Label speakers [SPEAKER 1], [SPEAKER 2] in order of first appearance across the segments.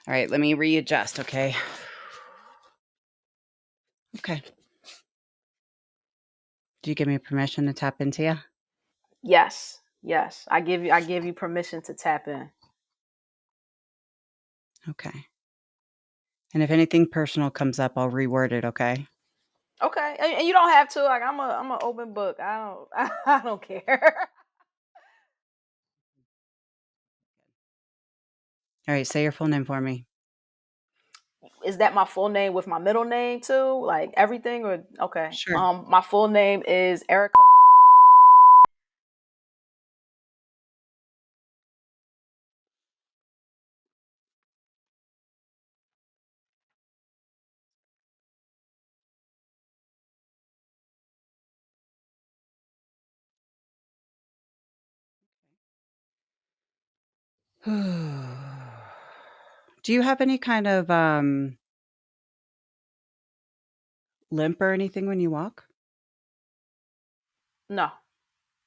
[SPEAKER 1] All right, let me readjust, okay? Okay. Do you give me permission to tap into you?
[SPEAKER 2] Yes. Yes. I give you permission to tap in.
[SPEAKER 1] Okay. And if anything personal comes up, I'll reword it, okay?
[SPEAKER 2] Okay. And you don't have to. Like I'm an open book. I don't I don't care.
[SPEAKER 1] All right, say your full name for me.
[SPEAKER 2] Is that my full name with my middle name too? Like everything or okay.
[SPEAKER 1] Sure.
[SPEAKER 2] My full name is Erica Marie
[SPEAKER 1] Do you have any kind of limp or anything when you walk?
[SPEAKER 2] No.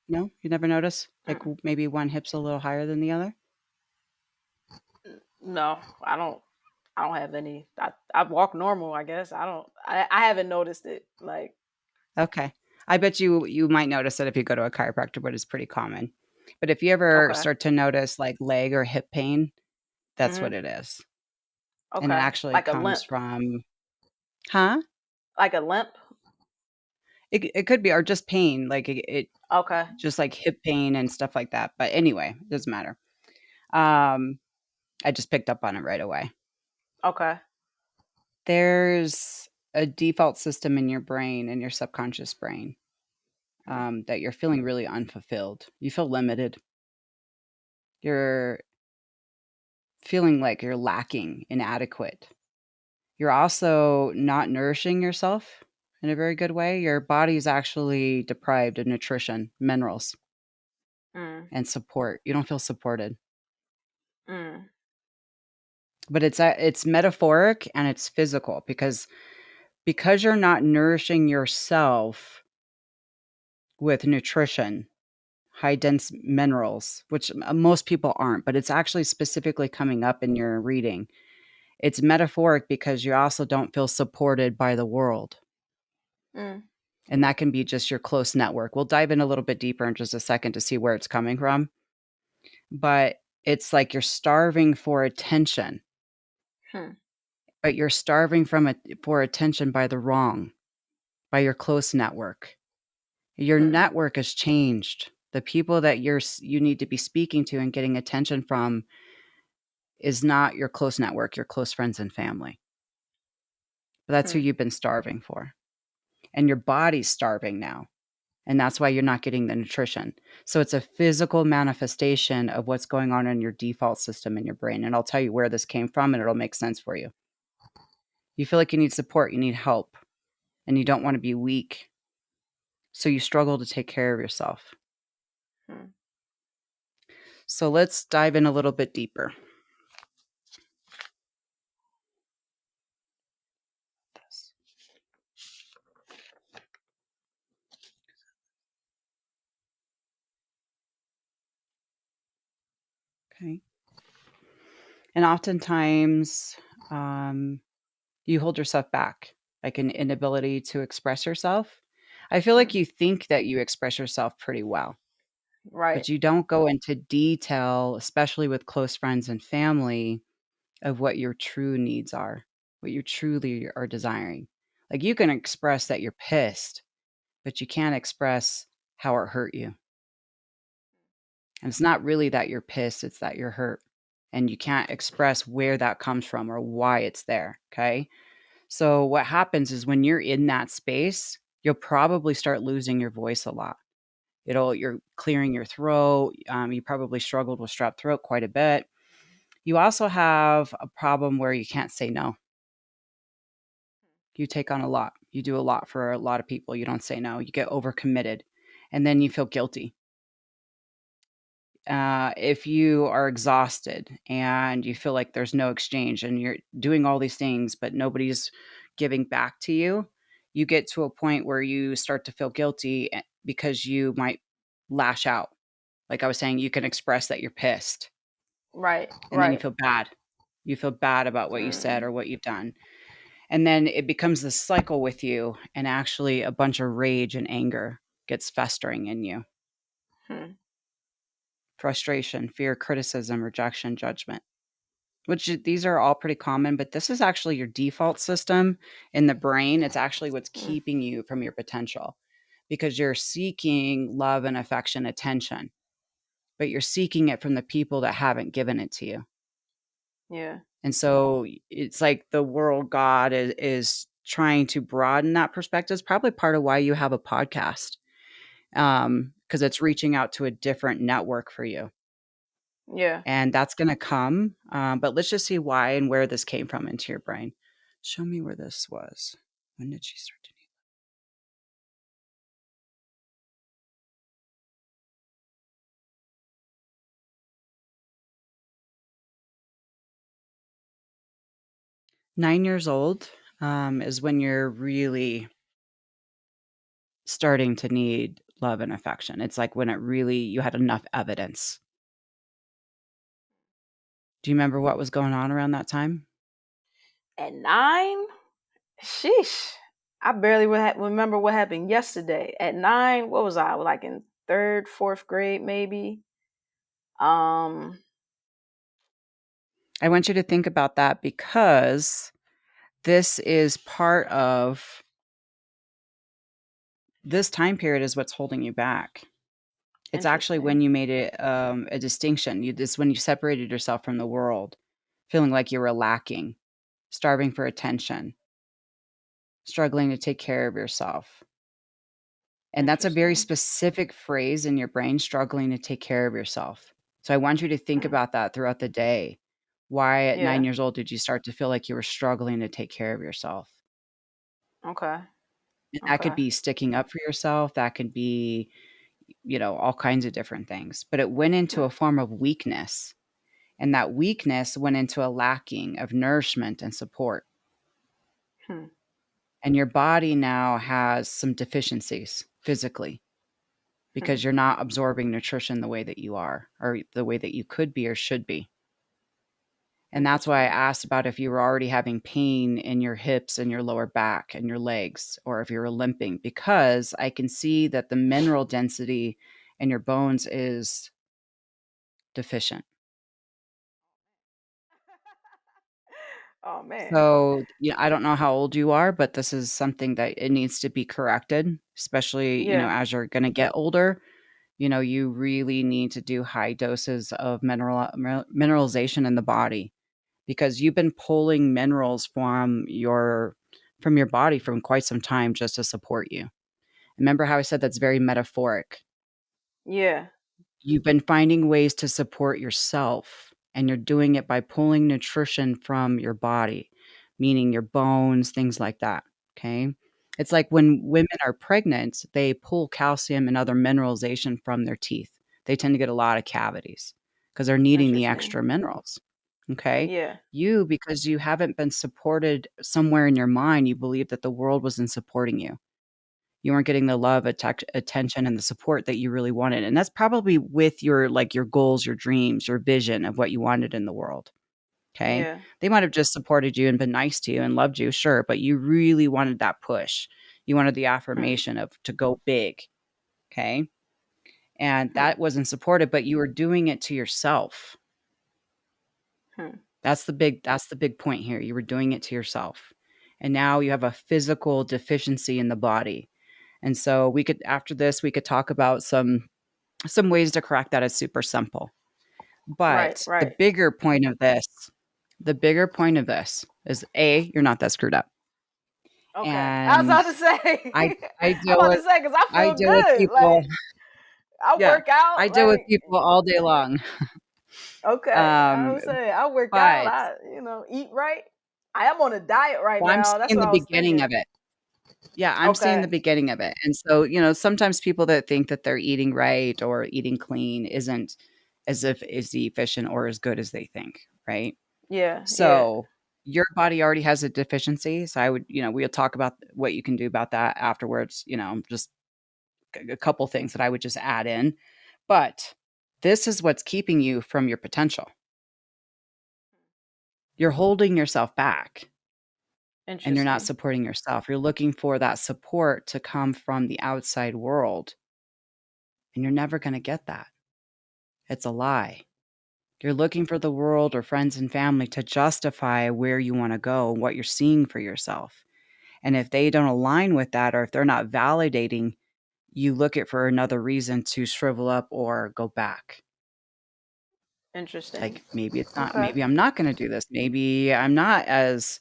[SPEAKER 1] No? You never notice? Like
[SPEAKER 2] Mm.
[SPEAKER 1] maybe one hip's a little higher than the other?
[SPEAKER 2] No. I don't have any. I walk normal, I guess. I haven't noticed it. Like
[SPEAKER 1] Okay. I bet you might notice it if you go to a chiropractor, but it's pretty common. But if you ever
[SPEAKER 2] okay.
[SPEAKER 1] start to notice like leg or hip pain, that's what
[SPEAKER 2] Mhm.
[SPEAKER 1] it is. And it
[SPEAKER 2] Okay.
[SPEAKER 1] actually
[SPEAKER 2] Like a
[SPEAKER 1] comes
[SPEAKER 2] limp.
[SPEAKER 1] from huh?
[SPEAKER 2] Like a limp?
[SPEAKER 1] It could be or just pain, like it
[SPEAKER 2] Okay.
[SPEAKER 1] just like hip pain and stuff like that. But anyway, it doesn't matter. Um, I just picked up on it right away.
[SPEAKER 2] Okay.
[SPEAKER 1] There's a default system in your brain, in your subconscious brain,
[SPEAKER 2] Mm.
[SPEAKER 1] that you're feeling really unfulfilled. You feel limited. You're feeling like you're lacking, inadequate. You're also not nourishing yourself in a very good way. Your body is actually deprived of nutrition, minerals,
[SPEAKER 2] Mm.
[SPEAKER 1] and support. You don't feel supported.
[SPEAKER 2] Mm.
[SPEAKER 1] But it's metaphoric and it's physical because you're not nourishing yourself with nutrition, high dense minerals, which most people aren't, but it's actually specifically coming up in your reading. It's metaphoric because you also don't feel supported by the world.
[SPEAKER 2] Mm.
[SPEAKER 1] And that can be just your close network. We'll dive in a little bit deeper in just a second to see where it's coming from. But it's like you're starving for attention,
[SPEAKER 2] Hmm.
[SPEAKER 1] but you're starving for attention by the wrong, by your close network. Your
[SPEAKER 2] Hmm.
[SPEAKER 1] network has changed. The people that you need to be speaking to and getting attention from is not your close network, your close friends and family. But that's who
[SPEAKER 2] Hmm.
[SPEAKER 1] you've been starving for. And your body's starving now. And that's why you're not getting the nutrition. So it's a physical manifestation of what's going on in your default system in your brain. And I'll tell you where this came from and it'll make sense for you. You feel like you need support, you need help, and you don't want to be weak. So you struggle to take care of yourself.
[SPEAKER 2] Hmm.
[SPEAKER 1] So let's dive in a little bit deeper. Okay. And oftentimes, um, you hold yourself back, like an inability to express yourself. I feel like
[SPEAKER 2] Hmm.
[SPEAKER 1] you think that you express yourself pretty well,
[SPEAKER 2] Right.
[SPEAKER 1] but you don't go into detail, especially with close friends and family, of what your true needs are, what you truly are desiring. Like you can express that you're pissed, but you can't express how it hurt you. And it's not really that you're pissed, it's that you're hurt. And you can't express where that comes from or why it's there. Okay. So what happens is when you're in that space, you'll probably start losing your voice a lot. You're clearing your throat. You probably struggled with strep throat quite a bit. You also have a problem where you can't say no. You take on a lot. You do a lot for a lot of people. You don't say no. You get overcommitted, and then you feel guilty. If you are exhausted and you feel like there's no exchange and you're doing all these things, but nobody's giving back to you, you get to a point where you start to feel guilty because you might lash out. Like I was saying, you can express that you're pissed
[SPEAKER 2] Right.
[SPEAKER 1] and then you
[SPEAKER 2] Right.
[SPEAKER 1] feel bad. You feel bad about what you said
[SPEAKER 2] Mm.
[SPEAKER 1] or what you've done. And then it becomes this cycle with you, and actually a bunch of rage and anger gets festering in you.
[SPEAKER 2] Hmm.
[SPEAKER 1] Frustration, fear, criticism, rejection, judgment. These are all pretty common, but this is actually your default system in the brain. It's actually what's
[SPEAKER 2] Hmm.
[SPEAKER 1] keeping you from your potential, because you're seeking love and affection, attention, but you're seeking it from the people that haven't given it to you.
[SPEAKER 2] Yeah.
[SPEAKER 1] And so it's like the world God is trying to broaden that perspective. It's probably part of why you have a podcast, because it's reaching out to a different network for you.
[SPEAKER 2] Yeah.
[SPEAKER 1] And that's going to come. But let's just see why and where this came from into your brain. Show me where this was. When did she start to need? 9 years old is when you're really starting to need love and affection. It's like when you had enough evidence. Do you remember what was going on around that time?
[SPEAKER 2] At 9, sheesh. I barely remember what happened yesterday. At 9, what was I like in third, fourth grade, maybe? Um,
[SPEAKER 1] I want you to think about that, because this is part of this time period is what's holding you back. It's actually when
[SPEAKER 2] Interesting.
[SPEAKER 1] you made it a distinction. This when you separated yourself from the world, feeling like you were lacking, starving for attention, struggling to take care of yourself. And that's a very
[SPEAKER 2] Interesting.
[SPEAKER 1] specific phrase in your brain, struggling to take care of yourself. So I want you to think
[SPEAKER 2] Hmm.
[SPEAKER 1] about that throughout the day. Why at
[SPEAKER 2] Yeah.
[SPEAKER 1] 9 years old did you start to feel like you were struggling to take care of yourself?
[SPEAKER 2] Okay.
[SPEAKER 1] And that could
[SPEAKER 2] Okay.
[SPEAKER 1] be sticking up for yourself. That could be, all kinds of different things. But it went into
[SPEAKER 2] Hmm.
[SPEAKER 1] a form of weakness. And that weakness went into a lacking of nourishment and support.
[SPEAKER 2] Hmm.
[SPEAKER 1] And your body now has some deficiencies physically,
[SPEAKER 2] Hmm.
[SPEAKER 1] because you're not absorbing nutrition the way that you are, or the way that you could be or should be. And that's why I
[SPEAKER 2] Interesting.
[SPEAKER 1] asked about if you were already having pain in your hips and your lower back and your legs, or if you were limping, because I can see that the mineral density in your bones is deficient.
[SPEAKER 2] Oh man.
[SPEAKER 1] So, I don't know how old you are, but this is something that it needs to be corrected, especially,
[SPEAKER 2] Yeah.
[SPEAKER 1] as you're gonna get older. You really need to do high doses of mineralization in the body, because you've been pulling minerals from your body from quite some time just to support you. Remember how I said that's very metaphoric?
[SPEAKER 2] Yeah.
[SPEAKER 1] You've been finding ways to support yourself, and you're doing it by pulling nutrition from your body, meaning your bones, things like that, okay? It's like when women are pregnant, they pull calcium and other mineralization from their teeth. They tend to get a lot of cavities because 'cause they're needing the
[SPEAKER 2] Interesting.
[SPEAKER 1] extra minerals, okay?
[SPEAKER 2] Yeah.
[SPEAKER 1] Because you haven't been supported somewhere in your mind, you believe that the world wasn't supporting you. You weren't getting the love, attention, and the support that you really wanted, and that's probably with your goals, your dreams, your vision of what you wanted in the world, okay?
[SPEAKER 2] Yeah.
[SPEAKER 1] They might have just supported you and been nice to you and loved you, sure, but you really wanted that push. You wanted the
[SPEAKER 2] Hmm.
[SPEAKER 1] affirmation of to go big, okay? And
[SPEAKER 2] Hmm.
[SPEAKER 1] that wasn't supported, but you were doing it to yourself.
[SPEAKER 2] Hmm.
[SPEAKER 1] That's the big point here. You were doing it to yourself. And now you have a physical deficiency in the body. And so we could after this, we could talk about some ways to correct that. Is super simple.
[SPEAKER 2] Right.
[SPEAKER 1] But the
[SPEAKER 2] Right.
[SPEAKER 1] bigger point of this the bigger point of this is, A, you're not that screwed up.
[SPEAKER 2] Okay. I was
[SPEAKER 1] And
[SPEAKER 2] about to say.
[SPEAKER 1] I I
[SPEAKER 2] I'm
[SPEAKER 1] deal
[SPEAKER 2] about
[SPEAKER 1] with
[SPEAKER 2] to say because I
[SPEAKER 1] I
[SPEAKER 2] feel
[SPEAKER 1] deal with
[SPEAKER 2] good.
[SPEAKER 1] people.
[SPEAKER 2] Like I
[SPEAKER 1] Yeah,
[SPEAKER 2] work out.
[SPEAKER 1] I deal with
[SPEAKER 2] Like
[SPEAKER 1] people all day long.
[SPEAKER 2] okay. I
[SPEAKER 1] Um,
[SPEAKER 2] would say I work out.
[SPEAKER 1] but
[SPEAKER 2] I eat right. I am on a diet right
[SPEAKER 1] well, I'm
[SPEAKER 2] now. That's
[SPEAKER 1] seeing
[SPEAKER 2] what
[SPEAKER 1] the
[SPEAKER 2] I was
[SPEAKER 1] beginning of
[SPEAKER 2] thinking.
[SPEAKER 1] it. Yeah, I'm seeing the
[SPEAKER 2] Okay.
[SPEAKER 1] beginning of it. And so, sometimes people that think that they're eating right or eating clean isn't as efficient or as good as they think, right?
[SPEAKER 2] Yeah. Yeah.
[SPEAKER 1] So, your body already has a deficiency, so we'll talk about what you can do about that afterwards, just a couple things that I would just add in. But this is what's keeping you from your potential. You're holding yourself back and you're not
[SPEAKER 2] Interesting.
[SPEAKER 1] supporting yourself. You're looking for that support to come from the outside world, and you're never going to get that. It's a lie. You're looking for the world or friends and family to justify where you want to go and what you're seeing for yourself. And if they don't align with that, or if they're not validating, you look at for another reason to shrivel up or go back.
[SPEAKER 2] Interesting.
[SPEAKER 1] Like, maybe it's not,
[SPEAKER 2] Okay.
[SPEAKER 1] maybe I'm not going to do this. Maybe I'm not as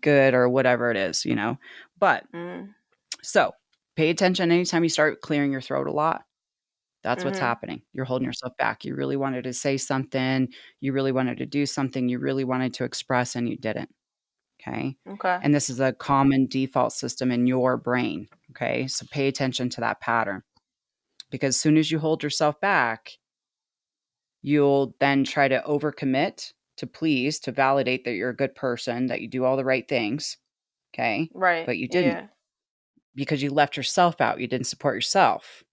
[SPEAKER 1] good or whatever it is, But
[SPEAKER 2] Mm.
[SPEAKER 1] so pay attention anytime you start clearing your throat a lot. That's what's
[SPEAKER 2] Mhm.
[SPEAKER 1] happening. You're holding yourself back. You really wanted to say something. You really wanted to do something. You really wanted to express and you didn't. Okay.
[SPEAKER 2] Okay.
[SPEAKER 1] And this is a common default system in your brain. Okay. So pay attention to that pattern because as soon as you hold yourself back, you'll then try to overcommit to please, to validate that you're a good person, that you do all the right things. Okay.
[SPEAKER 2] Right.
[SPEAKER 1] But you didn't
[SPEAKER 2] Yeah.
[SPEAKER 1] because you left yourself out. You didn't support yourself.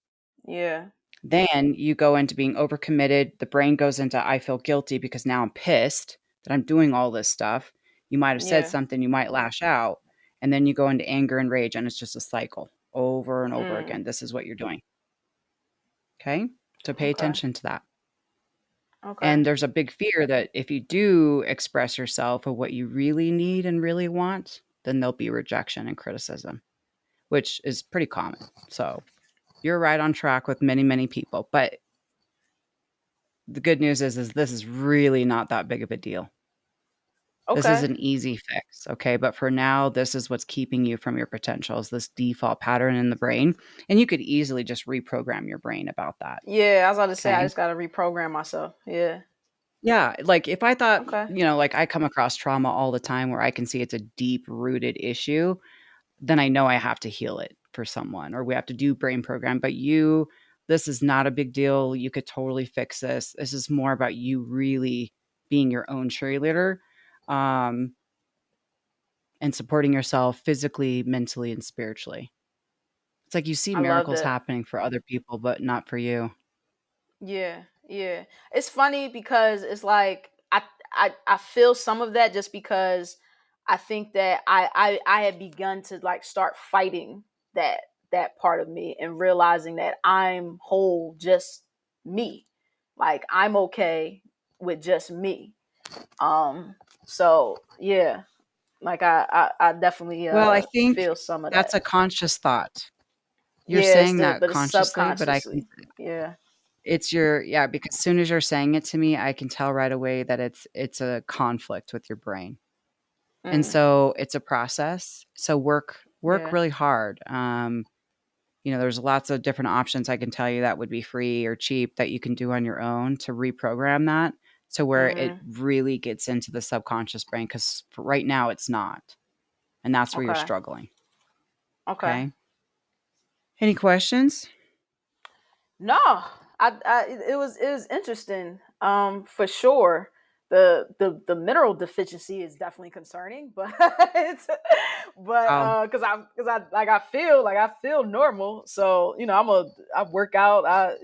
[SPEAKER 2] Yeah.
[SPEAKER 1] Then you go into being overcommitted. The brain goes into, I feel guilty because now I'm pissed that I'm doing all this stuff. You might have said
[SPEAKER 2] Yeah.
[SPEAKER 1] something, you might lash out, and then you go into anger and rage, and it's just a cycle over and over
[SPEAKER 2] Mm.
[SPEAKER 1] again. This is what you're doing. Okay. So pay
[SPEAKER 2] Okay.
[SPEAKER 1] attention to that.
[SPEAKER 2] Okay.
[SPEAKER 1] And there's a big fear that if you do express yourself of what you really need and really want, then there'll be rejection and criticism, which is pretty common. So you're right on track with many, many people. But the good news is this is really not that big of a deal. This is
[SPEAKER 2] Okay.
[SPEAKER 1] an easy fix, okay? But for now, this is what's keeping you from your potential is this default pattern in the brain, and you could easily just reprogram your brain about that,
[SPEAKER 2] Yeah, I was about to say I
[SPEAKER 1] okay?
[SPEAKER 2] just gotta reprogram myself. Yeah.
[SPEAKER 1] Yeah, like, if I thought,
[SPEAKER 2] Okay.
[SPEAKER 1] like, I come across trauma all the time where I can see it's a deep-rooted issue, then I know I have to heal it for someone or we have to do brain program, but this is not a big deal. You could totally fix this. This is more about you really being your own cheerleader, um, and supporting yourself physically, mentally, and spiritually. It's like you see
[SPEAKER 2] I love
[SPEAKER 1] miracles
[SPEAKER 2] that.
[SPEAKER 1] happening for other people, but not for you.
[SPEAKER 2] Yeah, yeah. It's funny because it's like I feel some of that just because I think that I had begun to like start fighting that that part of me and realizing that I'm whole just me. Like I'm okay with just me. Um so yeah, like I definitely
[SPEAKER 1] Well, I think
[SPEAKER 2] feel some of
[SPEAKER 1] that's
[SPEAKER 2] that.
[SPEAKER 1] a conscious thought. You're
[SPEAKER 2] Yeah,
[SPEAKER 1] saying that
[SPEAKER 2] but it's
[SPEAKER 1] consciously, but I can
[SPEAKER 2] subconsciously. Yeah.
[SPEAKER 1] it's your yeah, because as soon as you're saying it to me, I can tell right away that it's a conflict with your brain. And
[SPEAKER 2] Mm,
[SPEAKER 1] so it's a process. So work
[SPEAKER 2] yeah.
[SPEAKER 1] really hard. There's lots of different options I can tell you that would be free or cheap that you can do on your own to reprogram that to where it
[SPEAKER 2] Mhm.
[SPEAKER 1] really gets into the subconscious brain because right now it's not. And that's where you're
[SPEAKER 2] Okay.
[SPEAKER 1] struggling.
[SPEAKER 2] Okay.
[SPEAKER 1] Okay. Any questions?
[SPEAKER 2] No, it was interesting. For sure. The mineral deficiency is definitely concerning, but
[SPEAKER 1] Oh,
[SPEAKER 2] I feel normal. So I work out. I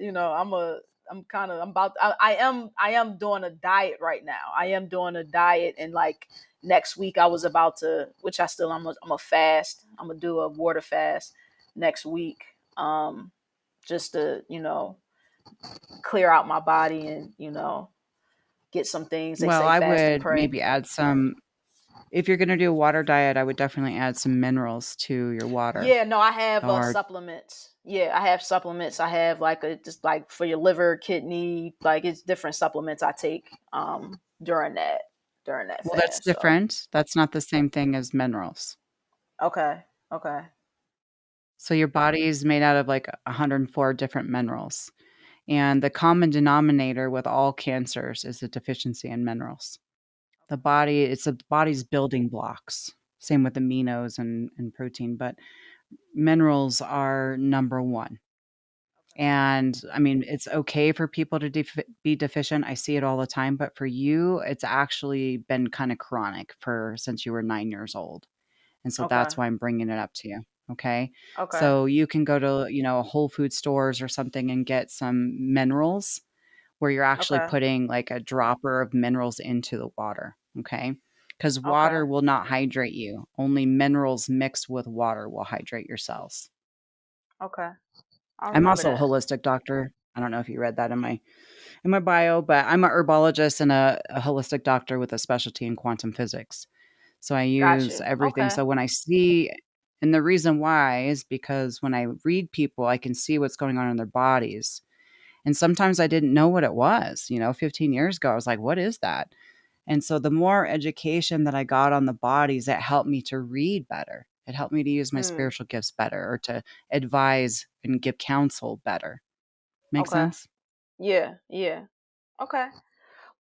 [SPEAKER 2] am doing a diet right now. I am doing a diet, and like next week I was about to, which I still I'm a fast. I'm gonna do a water fast next week. Just to clear out my body and get some things. They
[SPEAKER 1] well,
[SPEAKER 2] say
[SPEAKER 1] I
[SPEAKER 2] fast and
[SPEAKER 1] would
[SPEAKER 2] pray.
[SPEAKER 1] maybe add some if you're gonna do a water diet, I would definitely add some minerals to your water.
[SPEAKER 2] Yeah, no, I have
[SPEAKER 1] Or
[SPEAKER 2] supplements. Yeah, I have supplements. I have like a just like for your liver, kidney, like it's different supplements I take during that
[SPEAKER 1] well, that's
[SPEAKER 2] fast. So
[SPEAKER 1] different. That's not the same thing as minerals.
[SPEAKER 2] okay, okay,
[SPEAKER 1] So your body is made out of like 104 different minerals. And the common denominator with all cancers is a deficiency in minerals. It's the body's building blocks. Same with aminos and protein, but minerals are number one. And I mean, it's okay for people to be deficient. I see it all the time, but for you, it's actually been kind of chronic for since you were 9 years old. And so
[SPEAKER 2] okay,
[SPEAKER 1] that's why I'm bringing it up to you. Okay.
[SPEAKER 2] okay,
[SPEAKER 1] So you can go to, Whole Food stores or something and get some minerals where you're actually
[SPEAKER 2] okay,
[SPEAKER 1] putting like a dropper of minerals into the water. Okay. because
[SPEAKER 2] Okay.
[SPEAKER 1] water will not hydrate you. Only minerals mixed with water will hydrate your cells.
[SPEAKER 2] Okay. I'll
[SPEAKER 1] I'm
[SPEAKER 2] remember
[SPEAKER 1] also a
[SPEAKER 2] that.
[SPEAKER 1] holistic doctor. I don't know if you read that in my bio, but I'm a herbologist and a holistic doctor with a specialty in quantum physics. So I
[SPEAKER 2] Got
[SPEAKER 1] use
[SPEAKER 2] you.
[SPEAKER 1] everything.
[SPEAKER 2] Okay.
[SPEAKER 1] So when I see, and the reason why is because when I read people, I can see what's going on in their bodies. And sometimes I didn't know what it was. 15 years ago, I was like, what is that? And so the more education that I got on the bodies, it helped me to read better. It helped me to use my
[SPEAKER 2] Hmm.
[SPEAKER 1] spiritual gifts better or to advise and give counsel better. Make
[SPEAKER 2] Okay.
[SPEAKER 1] sense?
[SPEAKER 2] Yeah. Yeah. Okay.